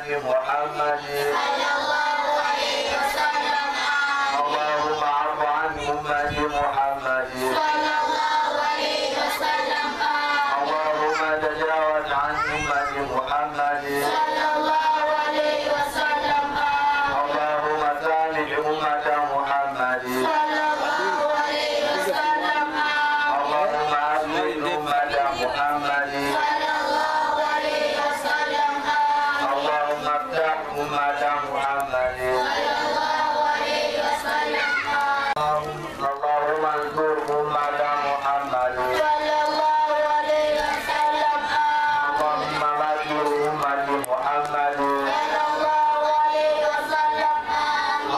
ummati Muhammadin sallallahu alaihi wasallam. Allahumma afu an ummati Muhammadin sallallahu alaihi wasallam. Allahumma tajawaz an ummati Muhammadin sallallahu alaihi wasallam. Allahumma salih ummata Muhammadin sallallahu alaihi wasallam. Allahumma aslih ummata Muhammadin sallallahu alaihi wasallam. Allahumma aftah ummata Muhammadin sallallahu alaihi wasallam. Allahumma ansur ummata Muhammadin sallallahu alaihi wasallam. Allahumma majur ummati Muhammadin sallallahu alaihi wasallam.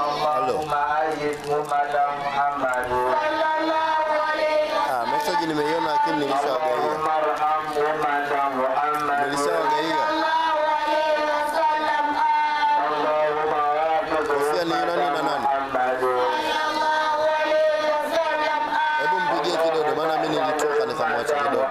Allahumma ayyid ummata Muhammadin sallallahu alaihi wasallam. Message nimeiona lakini nimeshagaia. Allahumma arham ummata Muhammadin Nilishagaia. sallallahu alaihi wasallam. Allahumma wafid Kofia ni nani na nani? sallallahu alaihi wasallam. Hebu mpigie kidogo maana mimi nilitoka nikamwacha kidogo.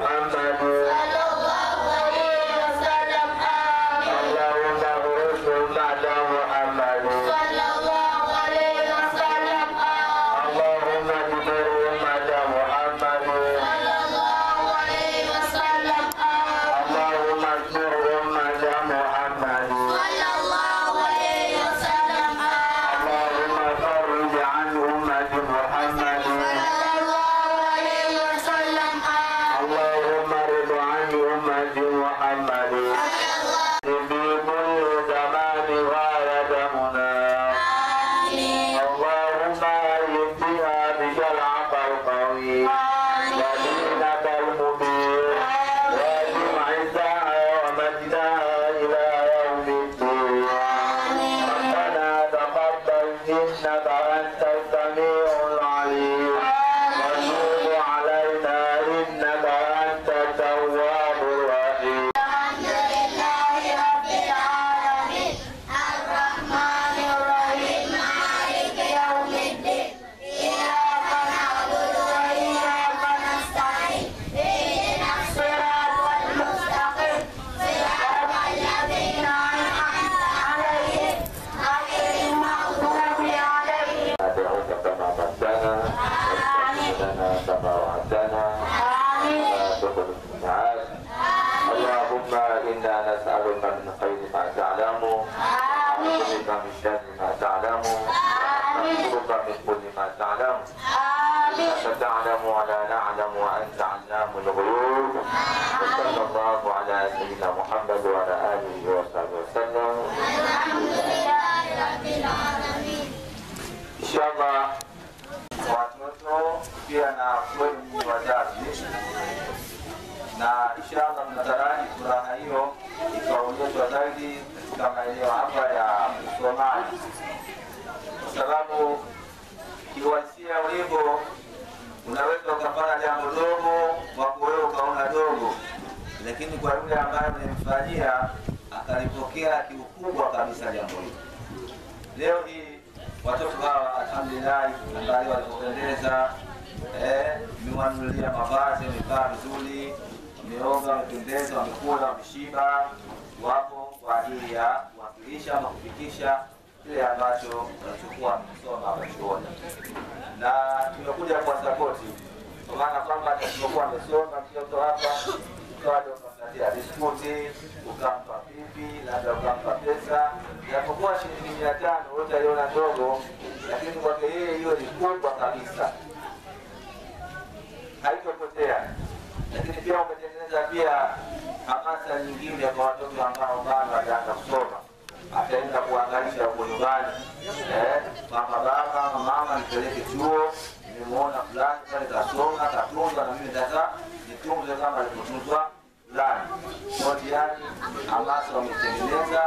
Inshallah watoto pia na kweli wazazi, na inshallah mnataraji furaha hiyo ikaonyeshwa zaidi katika maeneo hapa ya Somali, kwa sababu kiwasia ulivyo unaweza ukafanya jambo dogo wako wewe ukaona dogo, lakini kwa yule ambaye unamfanyia akalipokea kiukubwa kabisa jambo hilo. Leo hii watoto hawa alhamdulillah angalia walipendeza, nimewanunulia mavazi, wamekaa vizuri, wameoga, wamependeza, wamekula, wameshiba, wapo kwa ajili ya kuwakilisha ama kufikisha kile ambacho walichokuwa kusoma hapa chuoni, na tumekuja kwa support kwa maana kwamba tulipokuwa tumesoma mtoto hapa ukaja ukampatia biskuti, ukampa pipi, labda ukampa pesa, japokuwa shilingi 500 wote aliona ndogo, lakini kwake yeye hiyo ni kubwa kabisa, haitopotea. Lakini pia umetengeneza pia hamasa nyingine kwa watoto ambao bado wataanza kusoma, ataenda kuangalisha huko nyumbani, baba mama nipeleke chuo, nimemuona fulani pale kasoma katunzwa, na mimi sasa nitunze kama alivyotunzwa fulani. Wote yani hamasa wametengeneza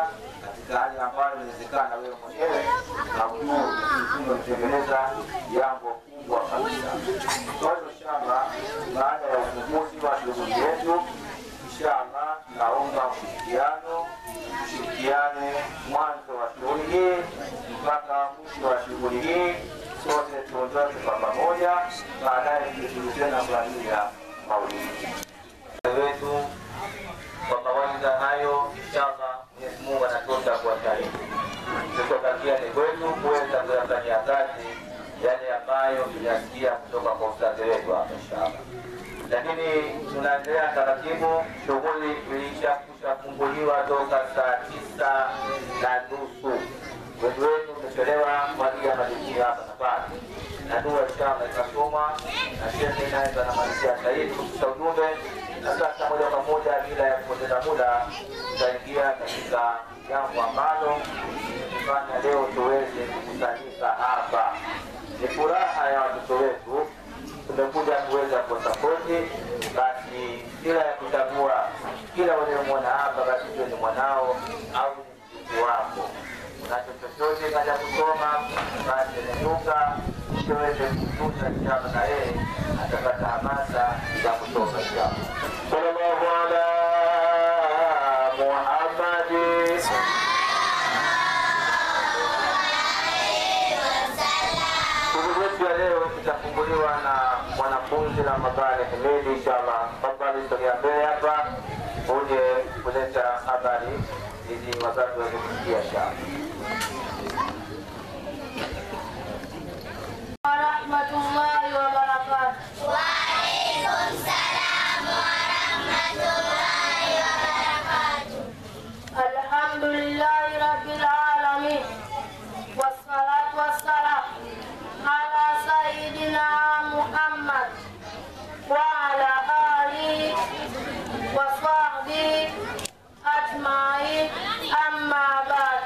katika hali ambayo inawezekana wewe mwenyewe na ujue umetengeneza jambo kubwa kabisa. Kwa hiyo inshallah baada ya ufunguzi wa shughuli yetu, inshallah naomba tushirikiane mwanzo wa shughuli hii mpaka mwisho wa shughuli hii, sote tuondoke kwa pamoja, baadaye tushiriki tena kwa ajili ya maulidi wetu. Kwa kawaida hayo inshallah Mwenyezi Mungu anatosha kwa lakini tunaendelea taratibu. Shughuli ilishafunguliwa toka saa 9:30. Wengi wenu umechelewa kwa ajili ya majukumu hapa na pale, na dua inshallah itasoma na shehe naye anamalizia sahihi kufikisha ujumbe. Na sasa moja kwa moja bila ya kupoteza muda tutaingia katika jambo ambalo tumefanya leo tuweze kukusanyika hapa. Ni furaha ya watoto wetu, tumekuja kuweza kuwasapoti. Basi bila ya kutambua kila unayemwona hapa basi ndio ni mwanao au ni mtoto wako. Unacho chochote kaja kusoma basi nenuka tuweze kutunza kitabu na yeye atapata hamasa ya kusoma kitabu. Sallallahu ala Muhammad. Shughuli yetu ya leo itafunguliwa na mwanafunzi Ramadhani Hemedi inshallah. Tafadhali sogea mbele hapa uje kuleta habari ili wazazi waweze kusikia inshallah. Warahmatullahi wabarakatuh. Waalaikum salam warahmatullahi wabarakatuh. Alhamdulillahi rabbil alamin. Wassalatu wassalam ala sayyidina Muhammad wa ala alihi wa sahbihi ajma'in, amma ba'd.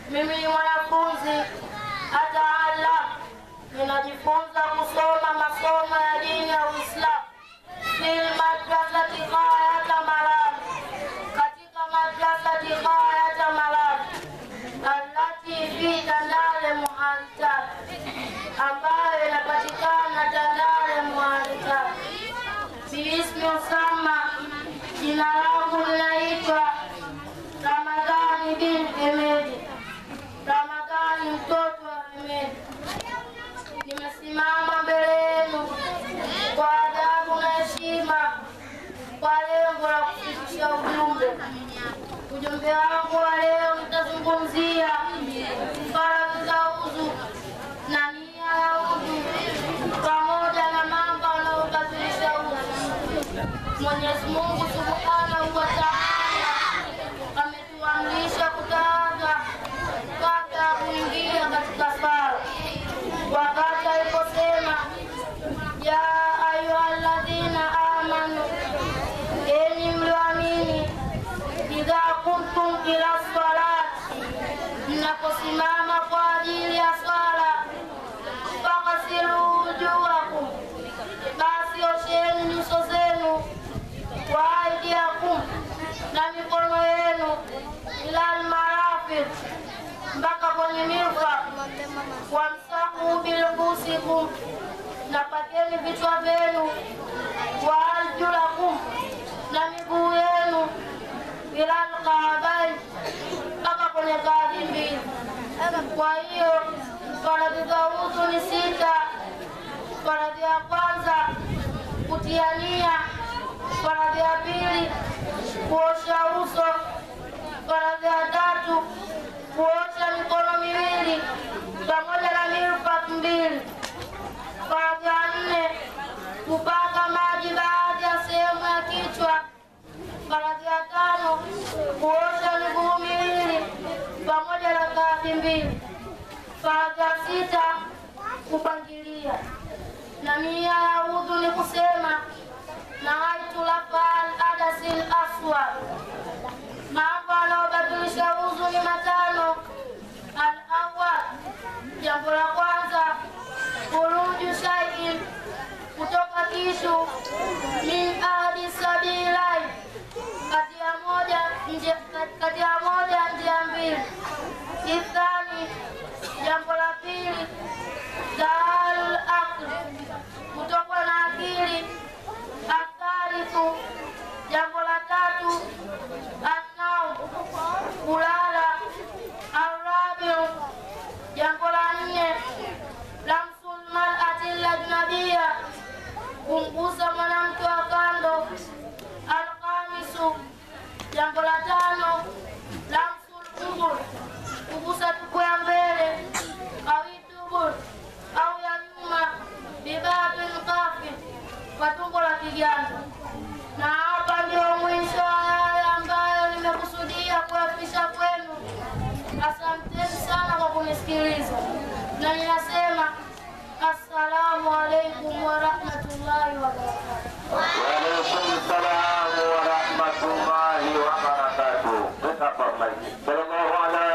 Mimi ni mwanafunzi ataalam, ninajifunza kusoma masomo ya dini ya Uislamu fil madrasati Ghayat Malal, katika madrasati Ghayat Malal allati fi Tandale Muhalitat, ambayo inapatikana Tandale Muhalitat. Biismi Usama, jina langu linaitwa Ramadhani bin Hemedi. Ramadhani mtoto wa Hemedi. Nimesimama mbele yenu kwa adabu na heshima kwa lengo la kufikisha ujumbe. Ujumbe wangu wa leo nitazungumzia faradhi za udhu na nia ya udhu pamoja na mambo yanayobatilisha udhu. Mwenyezi Mungu Subhanahu wa Ta'ala ametuamrisha kutawadha kabla ya kuingia katika sala, wakati aliposema ya ayyuhalladhina amanu, enyi mlioamini, idha kuntum ila salati, mnaposimama kwa ajili ya swala, faghsilu wujuhakum, basi osheni nyuso zenu, wa aydiyakum, na mikono yenu, ila almarafiq, mpaka kwenye mirfaq, wamsahu biruusikum, na pakeni vichwa vyenu, wa arjulakum, na miguu yenu, ila alka'bayn, mpaka kwenye kadi mbili. Kwa hiyo faradhi za udhu ni 6. Faradhi ya kwanza kutia nia, faradhi ya pili kuosha uso, faradhi ya tatu kuosha mikono miwili pamoja na mirfaq 2, faradhi ya 4 kupaka maji baadhi ya sehemu ya kichwa, faradhi ya 5 kuosha miguu miwili pamoja na kadi 2, faradhi ya 6 kupangilia. Na nia ya udhu ni kusema nawaitu lafal adasil aswad. Mambo yanayobatilisha udhu ni 5. Al-awwal, jambo la kwanza, khuruju shay'in, kutoka kitu, min ahadi sabilai, kati ya moja njia mbili. Ithani, jambo la pili, dahalul aqli, kutoka na akili. Athalithu, jambo la tatu, an-naum, kulala. Arabiu, jambo la 4, lamsul mar'ati al-ajnabiyya, kumgusa Jambo la 5, lamsul kubur, kugusa tuko ya mbele au tubur au ya nyuma, bibabin kafi, kwa tumbo la kiganja. Na hapa ndio mwisho haya ambayo nimekusudia kuyapisha kwenu. Asanteni sana kwa kunisikiliza, na ninasema assalamu alaikum wa rahmatullahi wa barakatuh. Wa alaikum salam wa rahmatullahi wa barakatuh. Sallallahu ala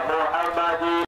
Muhammadin.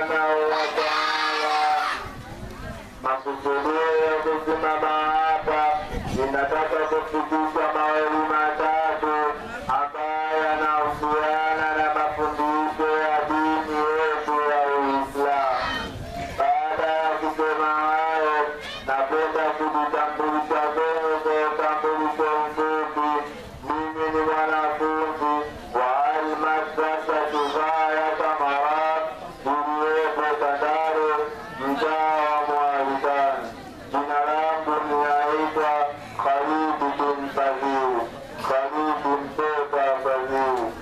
Subhanahu wa ta'ala. ya kusimama hapa, ninataka kufikisha mawili matatu ambayo yanahusiana na mafundisho ya dini yetu ya Uislamu. Baada ya kusema hayo, napenda kujitambulisha kwenu kwa utambulisho mfupi. Mimi ni mwanafunzi wa Al-Madrasa Ghaya Tamarat iliyopo Tandale, mtaa wa Mwalikani. Jina langu ninaitwa Khalid bin Fadhili, Khalid mtoto wa Fadhili.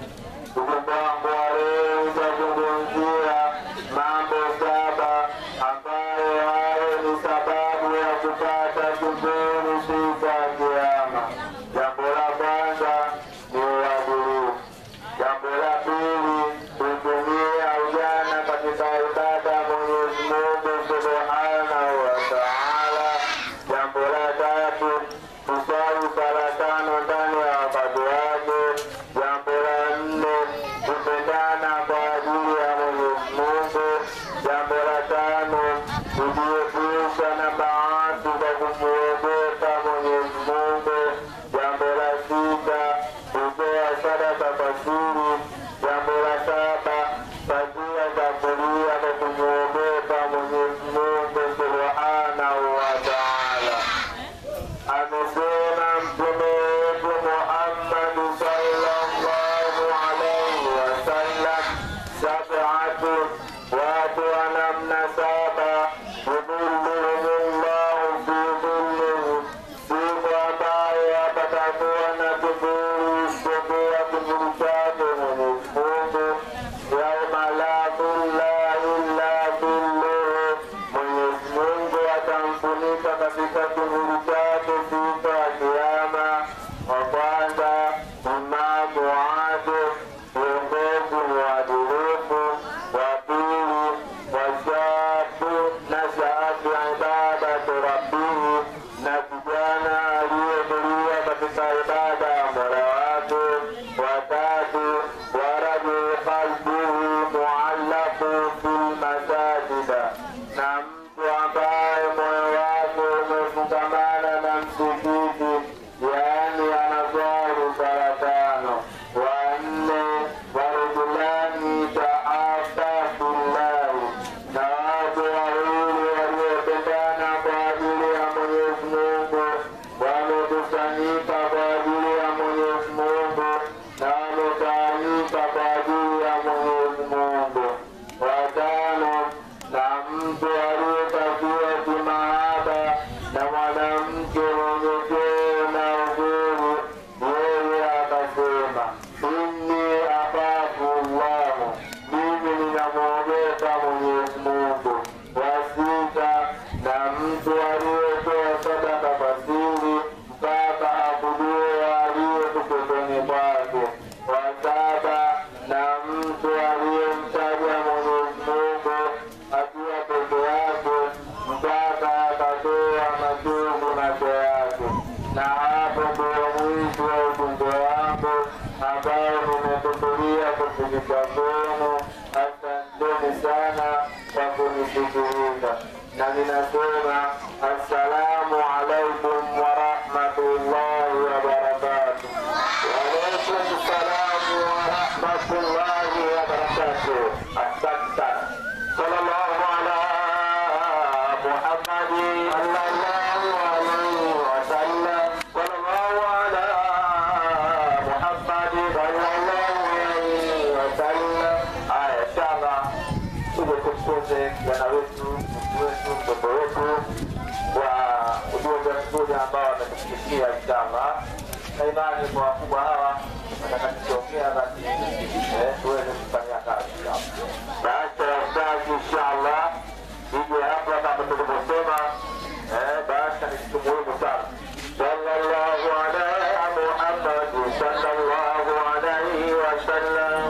Ujumbe wangu wa leo utazungumzia mambo 7 ambayo hayo ni sababu ya kupata kiburi siku ya Kiyama. Jambo la kwanza ni uadilifu. Jambo la pili, kutumia ujana katika ibada ya Mwenyezi Mungu Subhanahu wa Ta'ala. Jambo la tatu, kusali sala 5 ndani ya wakati wake. Jambo la 4, kupendana kwa ajili ya Mwenyezi Mungu. Jambo la 5, kujiepusha na maasi kwa kumwogopa Mwenyezi Mungu. Jambo la 6, kutoa sadaka kwa siri. Jambo la 7, fadhila za kulia kwa kumwogopa Mwenyezi Mungu Subhanahu wa Ta'ala. Amesema Mtume wetu Muhammad sallallahu alaihi wasallam, 7 watu wa namna 7 yudhilluhumullahu fi dhillihi, siku ambayo hapatakuwa na kivuli isipokuwa kivuli chake Mwenyezi Mungu. Yauma la dhilla illa dhilluhu, Mwenyezi Mungu atamfunika katika kivuli chake siku ya Kiyama. Wa kwanza, imamu adil, kiongozi mwadilifu. Wa pili, washabu nashaa fi ibadati rabbihi, na kijana aliyekulia katika ibada ya Mola wake. Wa tatu, warajul qalbihi muallaqun fil masajida, na mtu ambaye moyo wake umefungamana na msikiti, yaani anaswali sala 5. Wa 4, warajulani ta'afa fillahi, na watu wawili waliopendana kwa ajili ya Mwenyezi Mungu, wamekusanyika kwa ajili ya Mwenyezi Mungu na wametawanyika kwa ajili ya Mwenyezi Mungu. Wa 5, na mtu aliyetakiwa kimahaba na mwanamke mwenye cheo na uzuri, yeye akasema, inni akhafu Allah, mimi ninamwogopa Mwenyezi Mungu. Wa 6, na mtu aliyetoa sadaka kwa siri mpaka akujue aliye pembeni kwake. Wa 7, na mtu aliyemtaja Mwenyezi Mungu akiwa peke yake mpaka akatoa machozi macho yake. Na hapo ndio mwisho wa ujumbe wangu ambao nimekusudia kufikisha kwenu. Asanteni sana kwa kunisikiliza, na ninasema assalamu alaikum wa rahmatullahi wa barakatuh. Wa alaikum salamu wa rahmatullahi wa barakatuh. Asante. Sallallahu ala Muhammadin sallallahu alaihi wa sallam. Sallallahu ala Muhammadin sallallahu alaihi wa sallam. Haya, inshallah tuje tukuze jana wetu, mtoto wetu kwa ujumbe mzuri ambao wametufikia inshallah. Na imani kwa wakubwa hawa watakachoongea basi tuweze kufanya kazi inshallah. Basi inshallah nije hapa kama tulivyosema, basi ni kitu muhimu sana. Sallallahu ala Muhammad sallallahu alaihi wa sallam.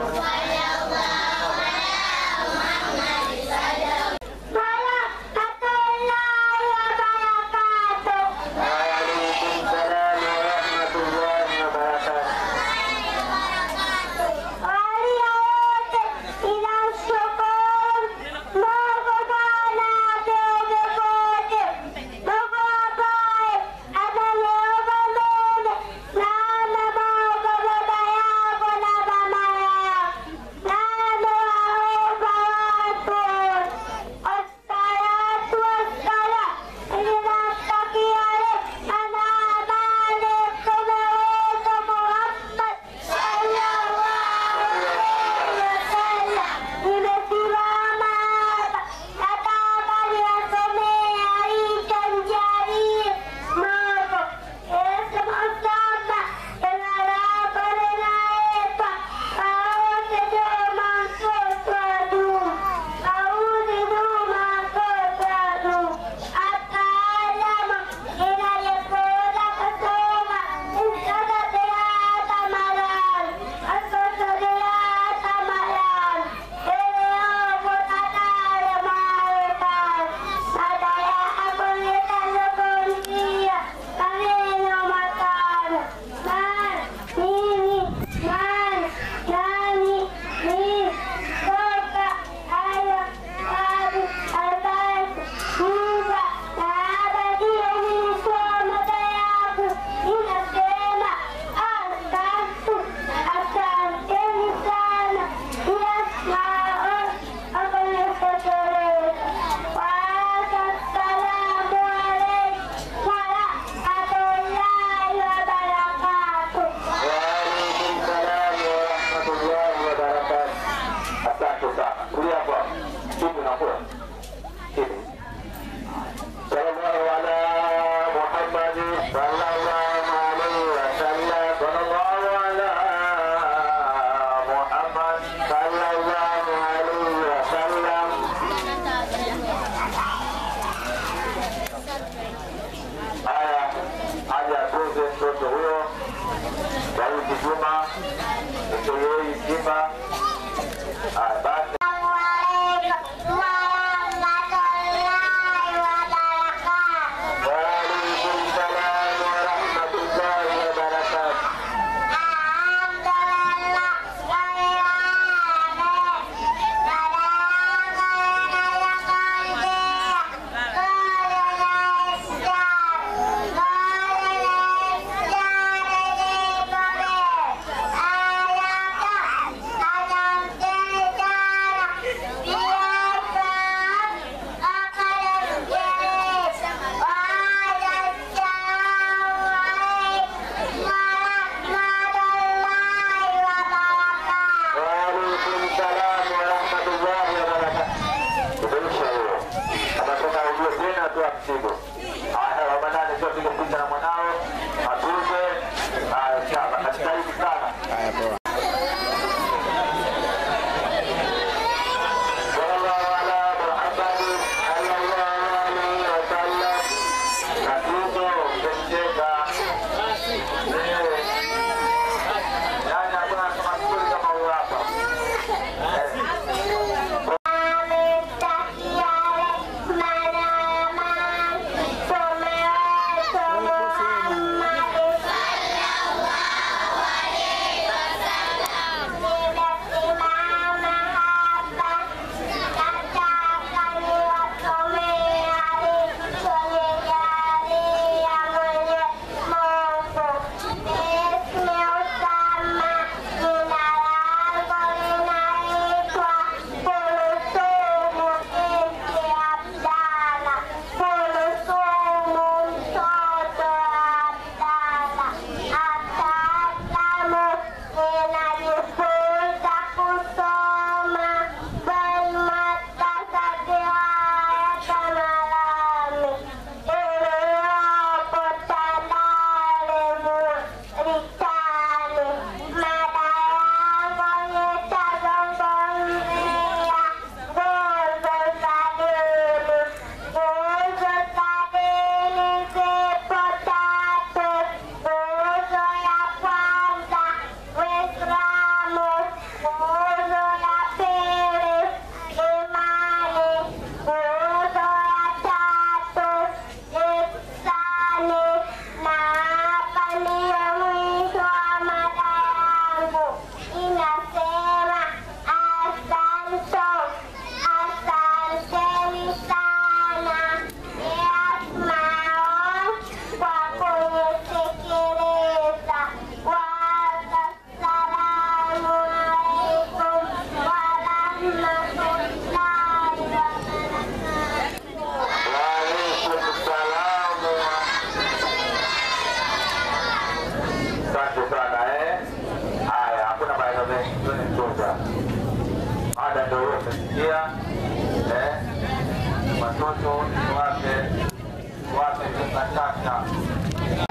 batata.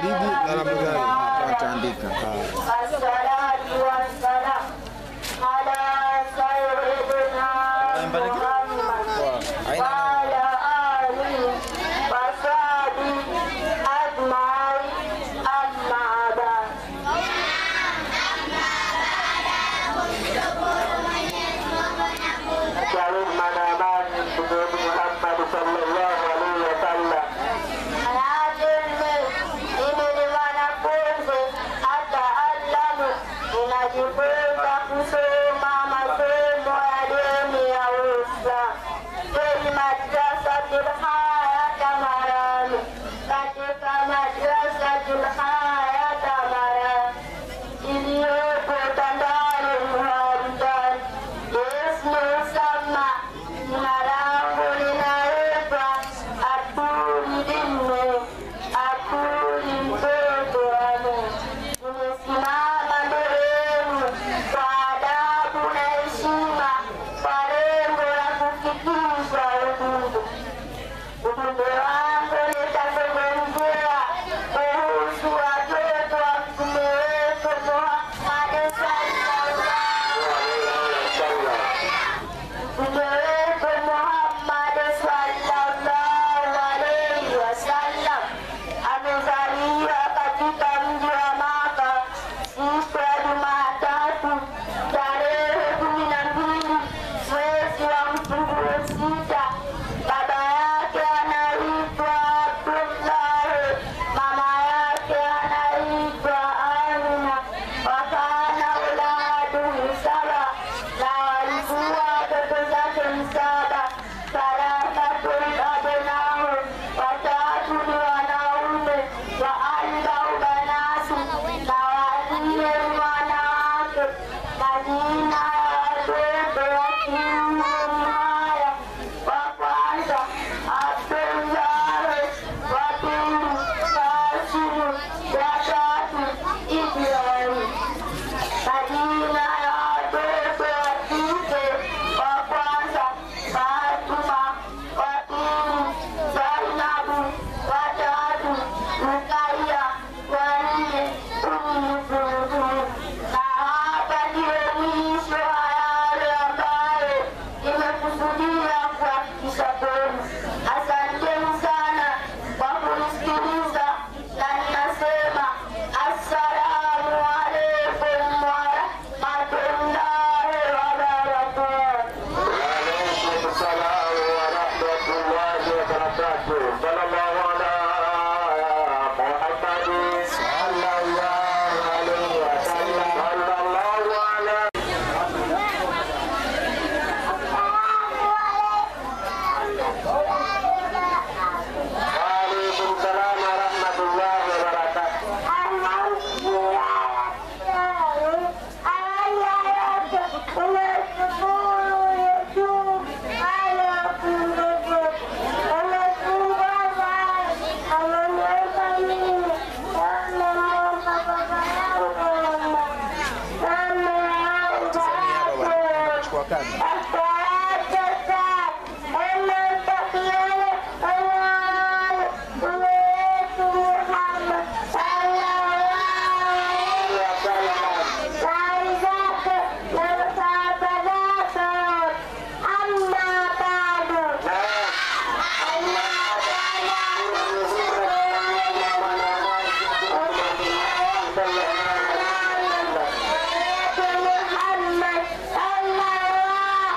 Bibi na Ramadhani wataandika. Assalatu wassalam ala sayyidina Muhammad wa ala alihi wa sahbihi ajma'in amma ba'd. Shalom manaman Nabi Muhammad sallallahu alaihi wasallam. Mimi ni mwanafunzi ataalamu, ninajifunza kusoma masomo ya dini ya Uislamu kwenye madrasatul Haya Tamarani, katika madrasatul Haya Tamarani iliyopo Tandale Muhammad. Ismu sama, jina langu linaitwa Abdul Dinne. Abdul mtoto wa Mungu. Nimesimama mbele yenu kwa adabu na heshima kwa lengo la kufikisha ujumbe. Ujumbe wangu nitazungumzia kuhusu watoto wa Mtume wetu Muhammad sallallahu alaihi wasallam. Mtume wetu Muhammad sallallahu alaihi wasallam amezaliwa katika mji wa Maka siku ya Jumatatu tarehe 12 mwezi wa mfunguo 6. Baba yake anaitwa Abdullahi, mama yake anaitwa Amina. Wakana uladuhu saba, na walikuwa watoto zake 7. Thalathatul abnau, watatu ni wanaume, wa arbau banati, na wanne ni wanawake. Majina ya watoto wa kiume ni haya: wa kwanza Abdullahi, wa pili Kasimu, wa tatu Ibrahim. Majina ya watoto wa kike: wa kwanza Fatuma, wa pili Zainabu, wa tatu Rukaiya, wa nne Ummu Kulthum. Na hapa ndio mwisho wa yale ambayo nimekusudia kuhakikisha kwenu. Asanteni sana kwa kunisikiliza, na ninasema assalamu alaikum wa rahmatullahi wa barakatuh. Waalaikum salam wa rahmatullahi wa barakatuh. Sallallahu ala Muhammad sallallahu alaihi wasallam. Sallallahu ala Waalaikum salam wa rahmatullahi wa barakatuh. Chukua kadi. Muhammad sallallahu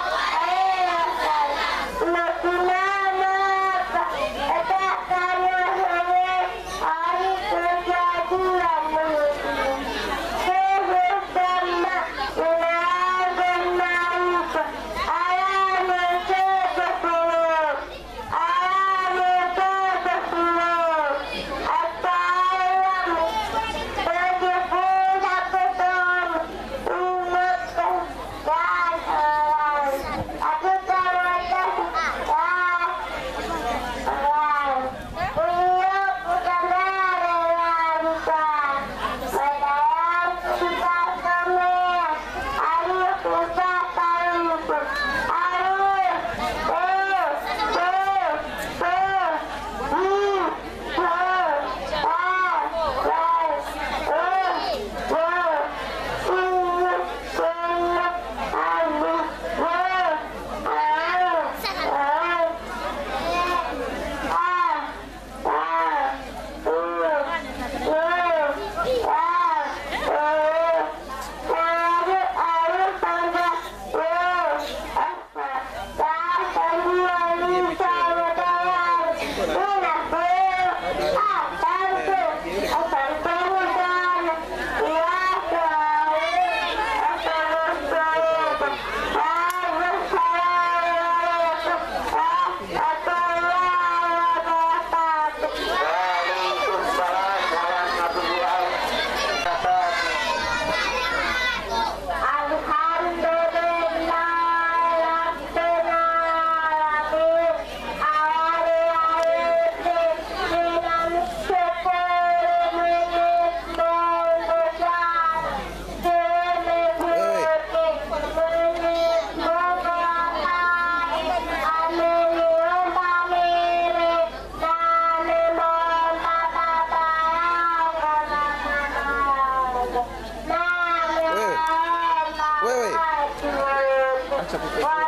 acha kuchezea.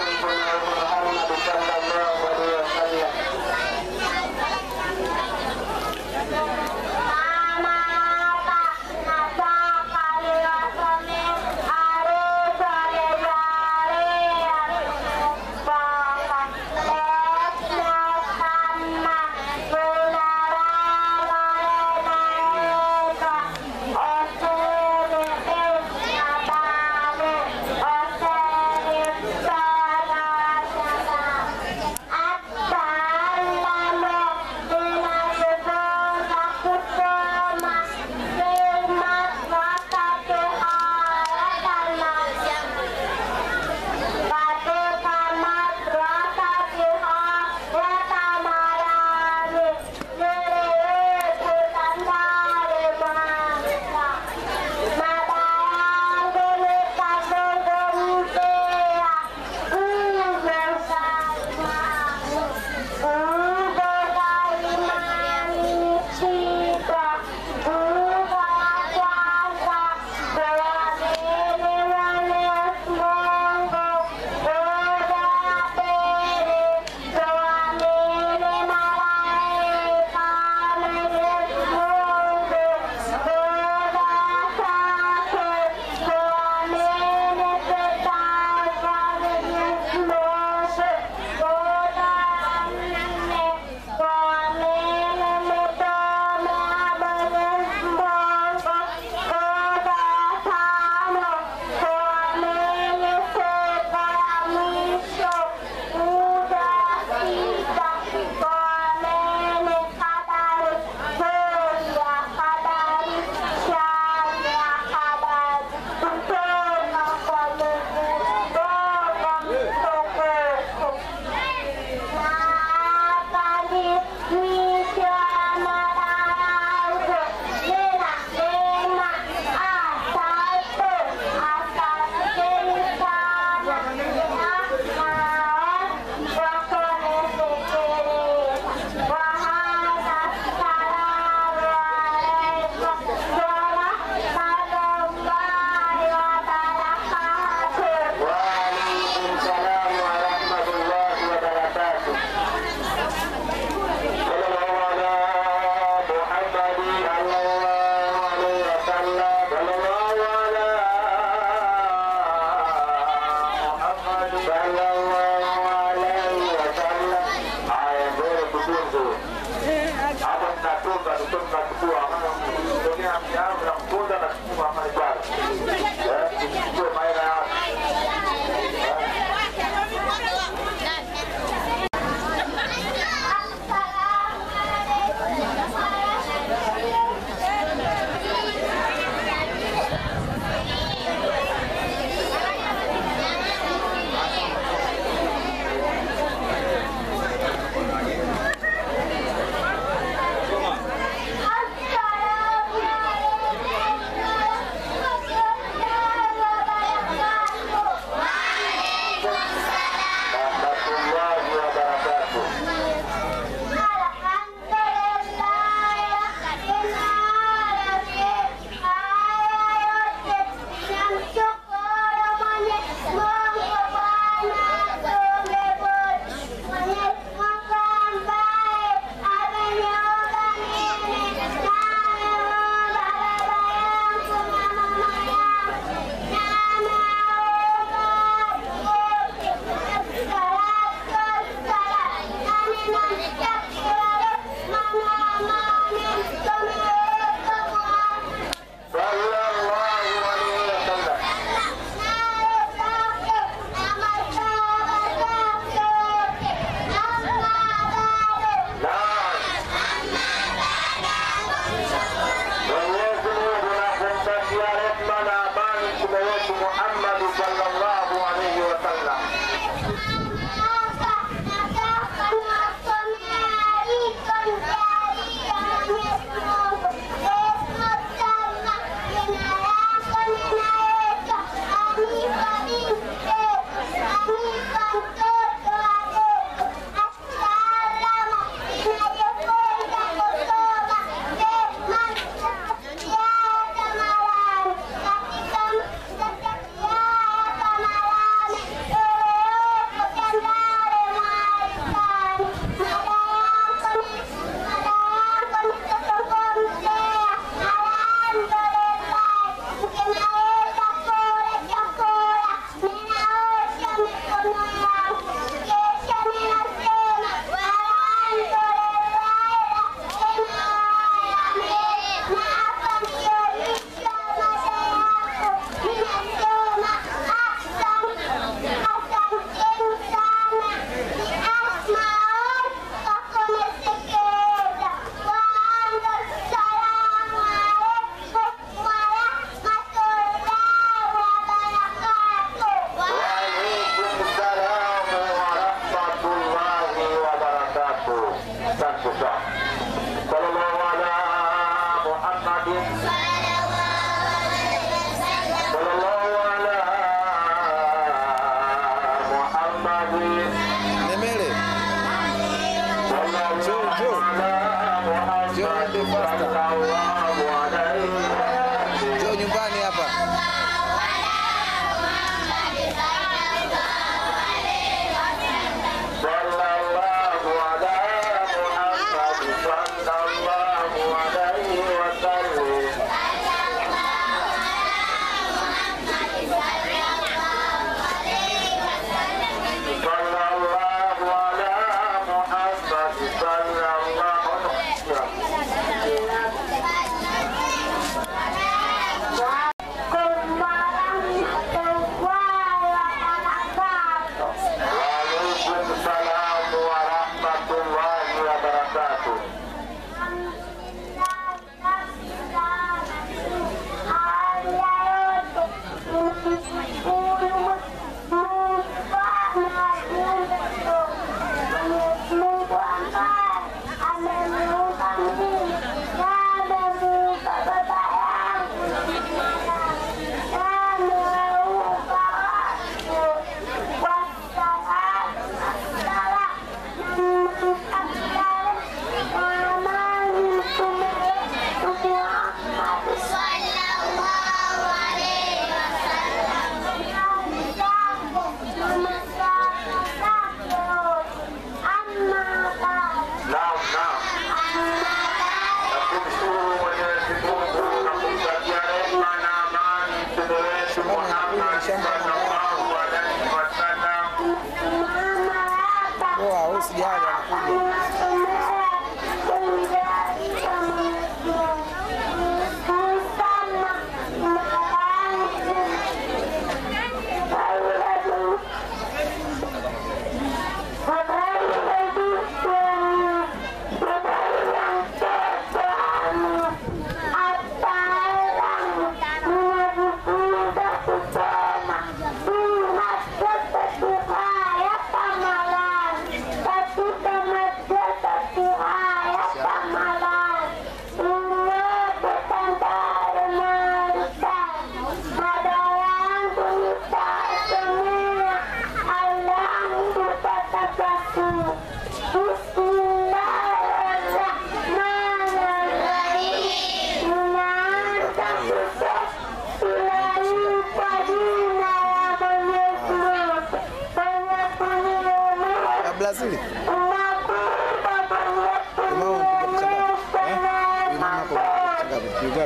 Muhammad sallallahu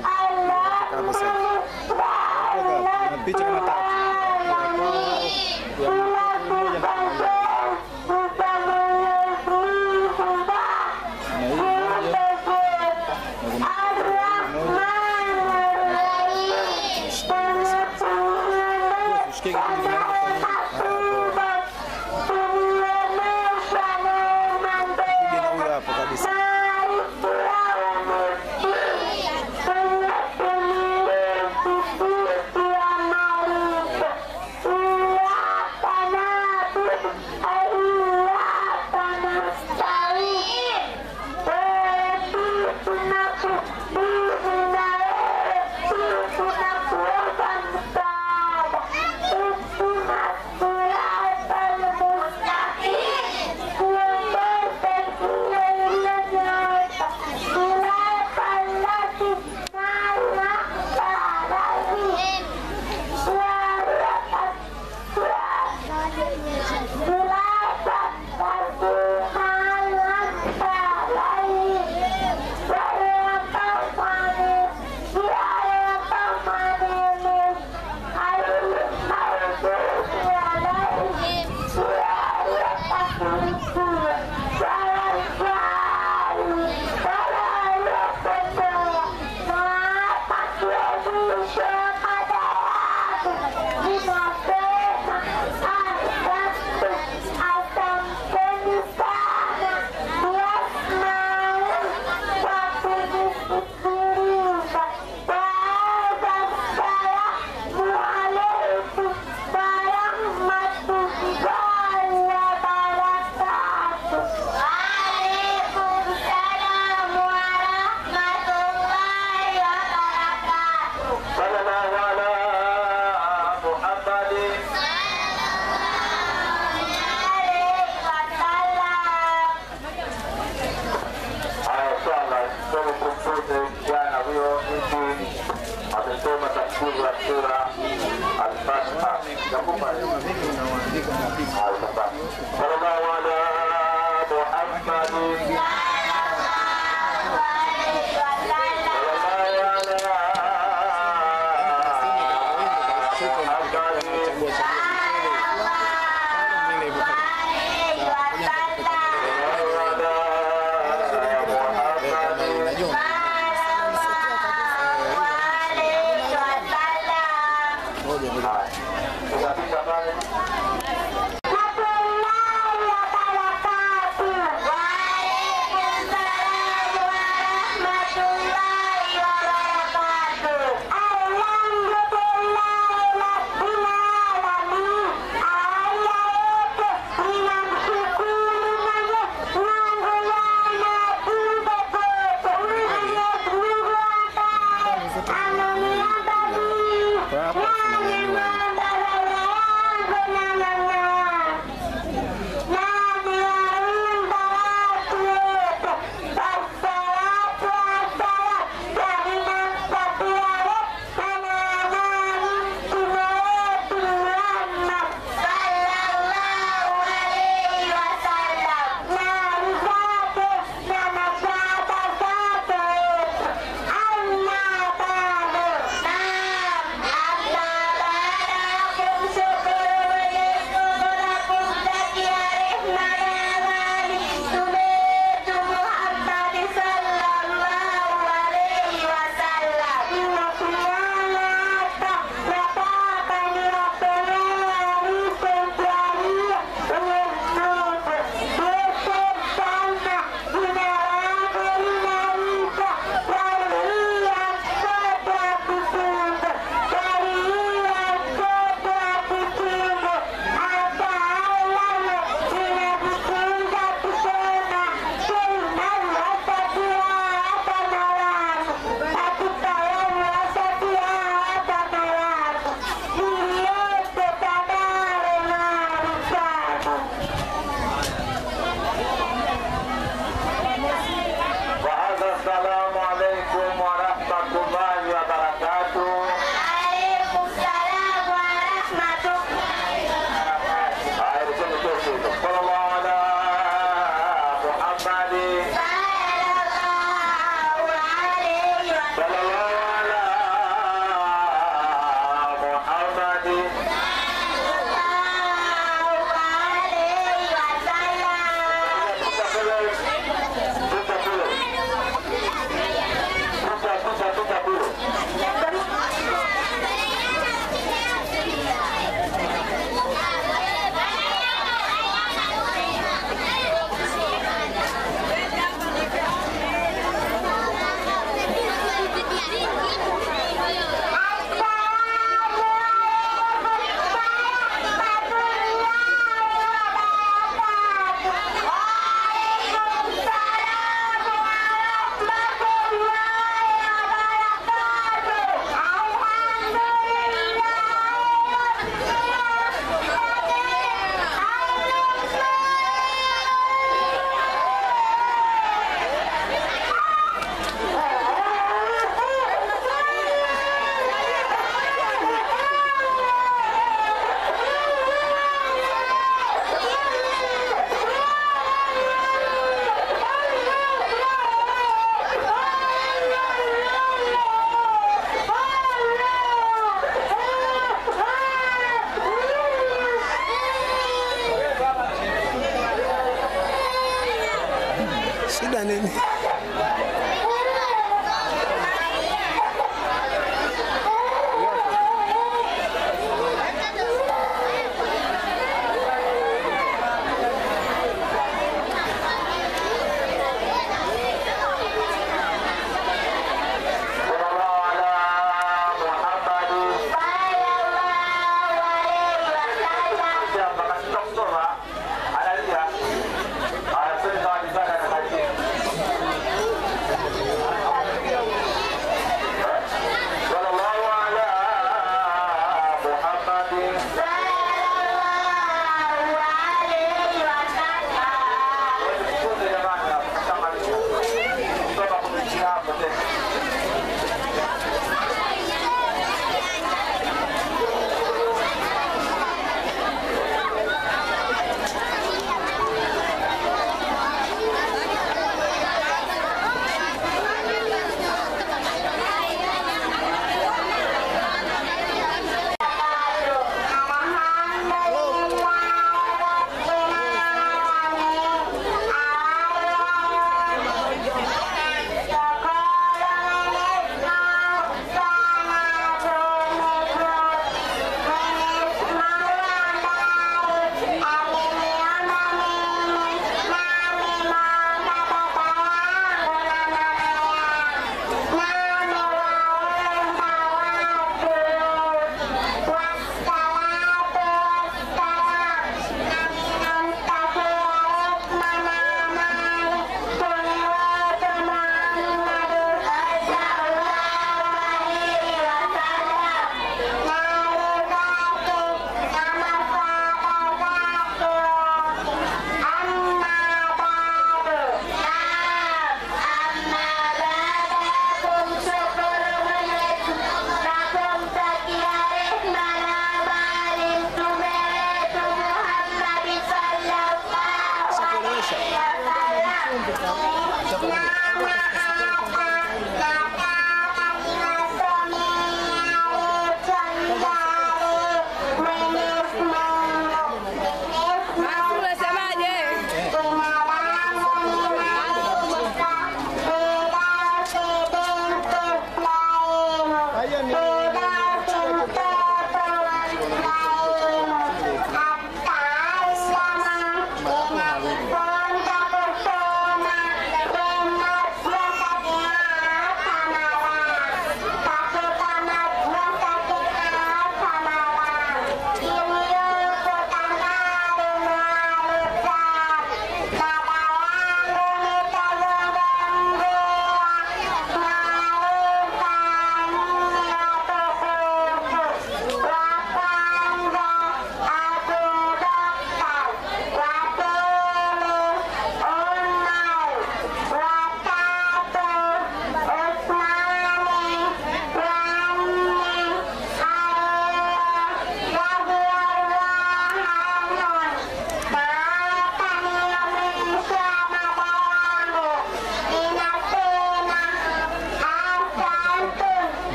ngapi? Hapo sasa. Na picha kama tatu. Ya moja na moja.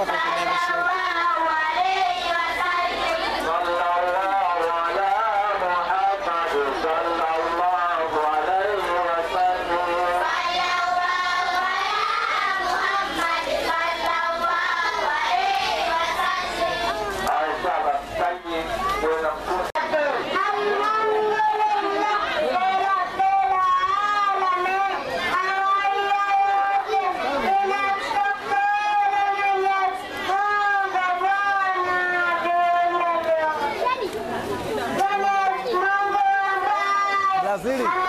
hapo kuna mshahara. Brazil.